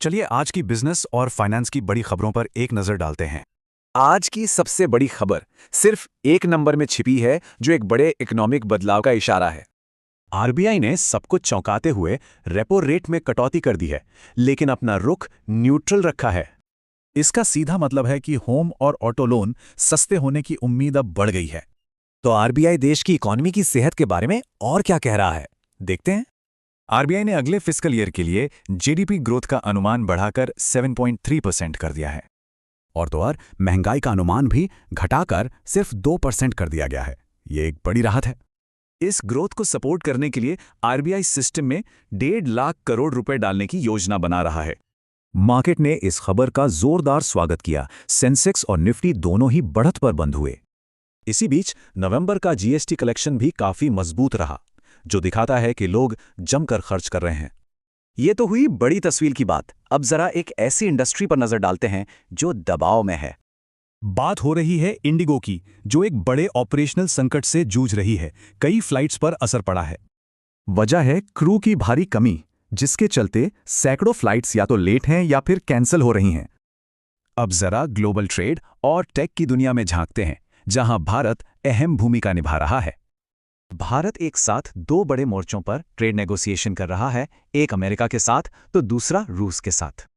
चलिए आज की बिजनेस और फाइनेंस की बड़ी खबरों पर एक नजर डालते हैं। आज की सबसे बड़ी खबर सिर्फ एक नंबर में छिपी है जो एक बड़े इकोनॉमिक बदलाव का इशारा है। आरबीआई ने सबको चौंकाते हुए रेपो रेट में कटौती कर दी है, लेकिन अपना रुख न्यूट्रल रखा है। इसका सीधा मतलब है कि होम और ऑटो लोन सस्ते होने की उम्मीद अब बढ़ गई है। तो आरबीआई देश की इकोनॉमी की सेहत के बारे में और क्या कह रहा है, देखते हैं। आरबीआई ने अगले फिस्कल ईयर के लिए जीडीपी ग्रोथ का अनुमान बढ़ाकर 7.3% कर दिया है। और तो और महंगाई का अनुमान भी घटाकर सिर्फ 2% कर दिया गया है। ये एक बड़ी राहत है। इस ग्रोथ को सपोर्ट करने के लिए आरबीआई सिस्टम में 1.5 लाख करोड़ रुपए डालने की योजना बना रहा है। मार्केट ने इस खबर का जोरदार स्वागत किया। सेंसेक्स और निफ्टी दोनों ही बढ़त पर बंद हुए। इसी बीच नवंबर का जीएसटी कलेक्शन भी काफी मजबूत रहा, जो दिखाता है कि लोग जमकर खर्च कर रहे हैं। ये तो हुई बड़ी तस्वीर की बात। अब जरा एक ऐसी इंडस्ट्री पर नजर डालते हैं जो दबाव में है। बात हो रही है इंडिगो की, जो एक बड़े ऑपरेशनल संकट से जूझ रही है। कई फ्लाइट्स पर असर पड़ा है। वजह है क्रू की भारी कमी, जिसके चलते सैकड़ों फ्लाइट्स या तो लेट हैं या फिर कैंसिल हो रही हैं। अब जरा ग्लोबल ट्रेड और टेक की दुनिया में झांकते हैं, जहां भारत अहम भूमिका निभा रहा है। भारत एक साथ दो बड़े मोर्चों पर ट्रेड नेगोशिएशन कर रहा है, एक अमेरिका के साथ तो दूसरा रूस के साथ।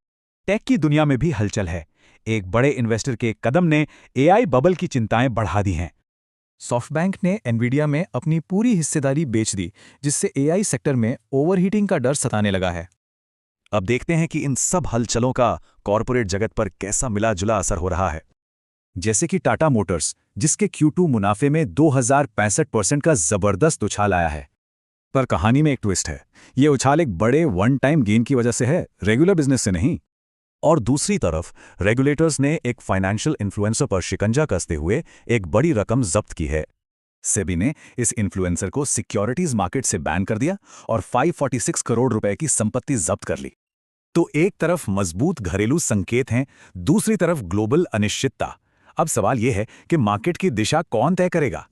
टेक की दुनिया में भी हलचल है। एक बड़े इन्वेस्टर के कदम ने एआई बबल की चिंताएं बढ़ा दी हैं। सॉफ्टबैंक ने एनवीडिया में अपनी पूरी हिस्सेदारी बेच दी, जिससे एआई सेक्टर में ओवरहीटिंग का डर सताने लगा है। अब देखते हैं कि इन सब हलचलों का कॉरपोरेट जगत पर कैसा मिला-जुला असर हो रहा है। जैसे कि टाटा मोटर्स, जिसके Q2 मुनाफे में 2065% का जबरदस्त उछाल आया है। पर कहानी में एक ट्विस्ट है। ये उछाल एक बड़े वन टाइम गेन की वजह से है, रेगुलर बिजनेस से नहीं। और दूसरी तरफ रेगुलेटर्स ने एक फाइनेंशियल इन्फ्लुएंसर पर शिकंजा कसते हुए एक बड़ी रकम जब्त की है। सेबी ने इस इन्फ्लुएंसर को सिक्योरिटीज मार्केट से बैन कर दिया और 546 करोड़ रुपए की संपत्ति जब्त कर ली। तो एक तरफ मजबूत घरेलू संकेत हैं, दूसरी तरफ ग्लोबल अनिश्चितता। अब सवाल यह है कि मार्केट की दिशा कौन तय करेगा।